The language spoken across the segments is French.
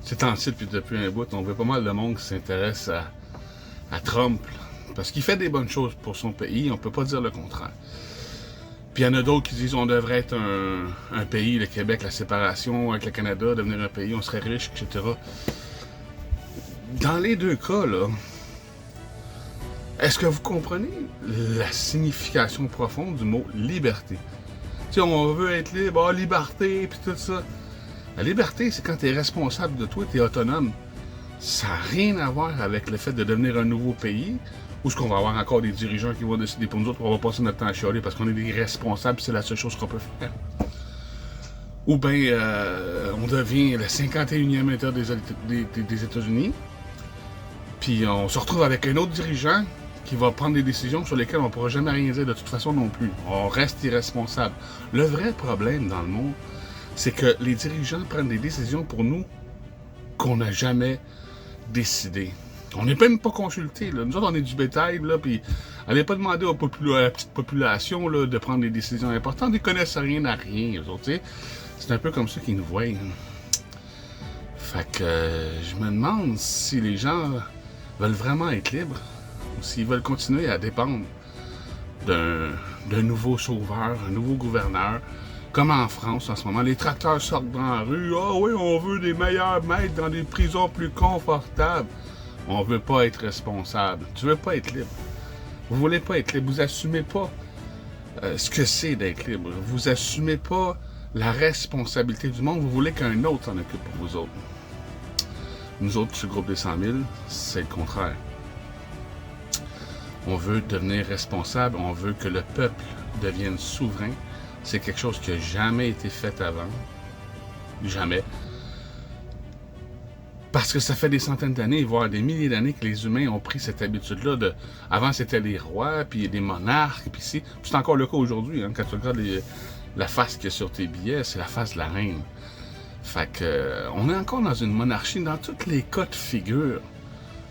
C'est temps-ci, puis depuis un bout, on voit pas mal de monde qui s'intéresse à Trump. Parce qu'il fait des bonnes choses pour son pays, on peut pas dire le contraire. Puis il y en a d'autres qui disent qu'on devrait être un pays, le Québec, la séparation avec le Canada, devenir un pays, on serait riche, etc. Dans les deux cas, là, est-ce que vous comprenez la signification profonde du mot liberté? Tu sais, on veut être libre, liberté, puis tout ça. La liberté, c'est quand tu es responsable de toi, tu es autonome. Ça n'a rien à voir avec le fait de devenir un nouveau pays, où est-ce qu'on va avoir encore des dirigeants qui vont décider pour nous autres, on va passer notre temps à chialer parce qu'on est des responsables, c'est la seule chose qu'on peut faire. Ou bien, on devient le 51e État des États-Unis, puis on se retrouve avec un autre dirigeant qui va prendre des décisions sur lesquelles on ne pourra jamais rien dire de toute façon non plus. On reste irresponsable. Le vrai problème dans le monde, c'est que les dirigeants prennent des décisions pour nous qu'on n'a jamais décidé. On n'est même pas consulté. Là. Nous autres, on est du bétail, là, puis allez pas demander à la petite population là, de prendre des décisions importantes. Ils connaissent rien à rien, eux autres. C'est un peu comme ça qu'ils nous voient. Hein. Fait que je me demande si les gens veulent vraiment être libres ou s'ils veulent continuer à dépendre d'un nouveau sauveur, un nouveau gouverneur. Comme en France en ce moment, les tracteurs sortent dans la rue. Ah oui, on veut des meilleurs maîtres dans des prisons plus confortables. On veut pas être responsable. Tu veux pas être libre. Vous voulez pas être libre. Vous assumez pas ce que c'est d'être libre. Vous assumez pas la responsabilité du monde. Vous voulez qu'un autre s'en occupe pour vous autres. Nous autres, ce groupe des 100 000, c'est le contraire. On veut devenir responsable. On veut que le peuple devienne souverain. C'est quelque chose qui n'a jamais été fait avant. Jamais. Parce que ça fait des centaines d'années, voire des milliers d'années que les humains ont pris cette habitude-là de... Avant, c'était les rois, puis les monarques, puis c'est encore le cas aujourd'hui. Hein, quand tu regardes la face qu'il y a sur tes billets, c'est la face de la reine. Fait que, on est encore dans une monarchie. Dans tous les cas de figure,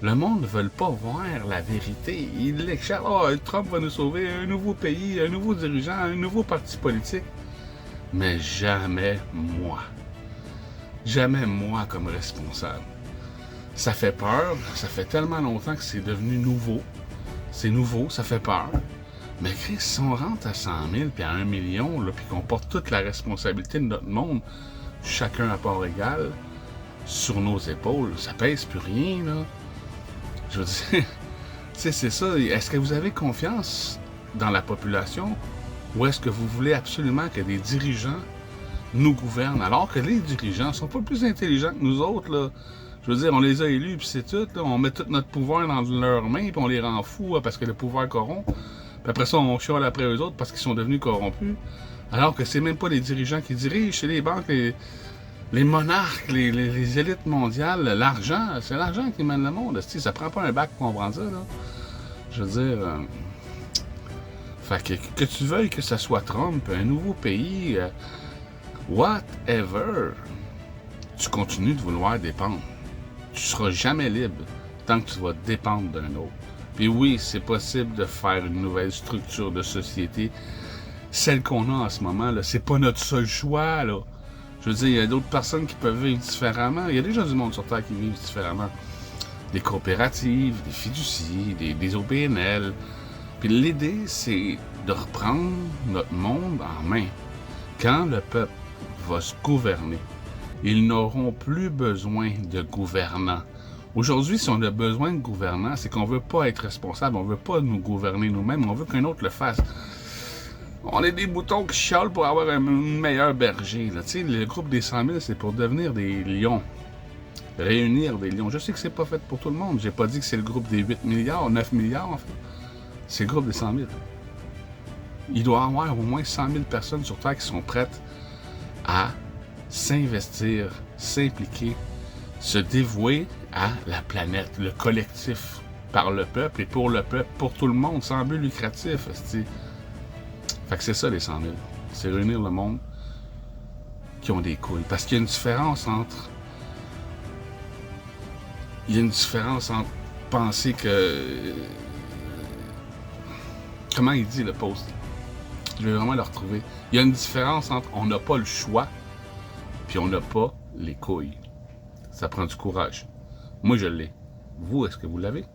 le monde ne veut pas voir la vérité. Il échappe. Oh, Trump va nous sauver, un nouveau pays, un nouveau dirigeant, un nouveau parti politique. Mais jamais moi. Jamais moi comme responsable. Ça fait peur. Ça fait tellement longtemps que c'est devenu nouveau. C'est nouveau, ça fait peur. Mais Chris, si on rentre à 100 000 puis à 1 million, là, puis qu'on porte toute la responsabilité de notre monde, chacun à part égale, sur nos épaules, ça pèse plus rien, là. Je veux dire, tu sais, c'est ça. Est-ce que vous avez confiance dans la population ou est-ce que vous voulez absolument que des dirigeants nous gouvernent alors que les dirigeants sont pas plus intelligents que nous autres, là? Je veux dire, on les a élus puis c'est tout, là. On met tout notre pouvoir dans leurs mains puis on les rend fous parce que le pouvoir corrompt. Puis après ça, on chiale après eux autres parce qu'ils sont devenus corrompus. Alors que c'est même pas les dirigeants qui dirigent, c'est les banques, les monarques, les élites mondiales, l'argent, c'est l'argent qui mène le monde. Ça prend pas un bac pour comprendre ça, là. Je veux dire... fait que tu veuilles que ça soit Trump, un nouveau pays, whatever, tu continues de vouloir dépendre. Tu seras jamais libre tant que tu vas dépendre d'un autre. Puis oui, c'est possible de faire une nouvelle structure de société. Celle qu'on a en ce moment, là, c'est pas notre seul choix, là. Je veux dire, il y a d'autres personnes qui peuvent vivre différemment. Il y a déjà du monde sur Terre qui vivent différemment. Des coopératives, des fiducies, des OBNL. Puis l'idée, c'est de reprendre notre monde en main. Quand le peuple va se gouverner, ils n'auront plus besoin de gouvernants. Aujourd'hui, si on a besoin de gouvernants, c'est qu'on veut pas être responsable, on veut pas nous gouverner nous-mêmes, on veut qu'un autre le fasse. On est des moutons qui chialent pour avoir un meilleur berger. Là. Le groupe des 100 000, c'est pour devenir des lions. Réunir des lions. Je sais que c'est pas fait pour tout le monde. J'ai pas dit que c'est le groupe des 8 milliards, 9 milliards en fait. C'est le groupe des 100 000. Il doit y avoir au moins 100 000 personnes sur Terre qui sont prêtes à s'investir, s'impliquer, se dévouer à la planète, le collectif, par le peuple et pour le peuple, pour tout le monde, sans but lucratif. Fait que c'est ça les 100 000. C'est réunir le monde qui ont des couilles. Parce qu'il y a une différence entre... Il y a une différence entre penser que... Comment il dit le post? Je vais vraiment le retrouver. Il y a une différence entre on n'a pas le choix puis on n'a pas les couilles. Ça prend du courage. Moi, je l'ai. Vous, est-ce que vous l'avez?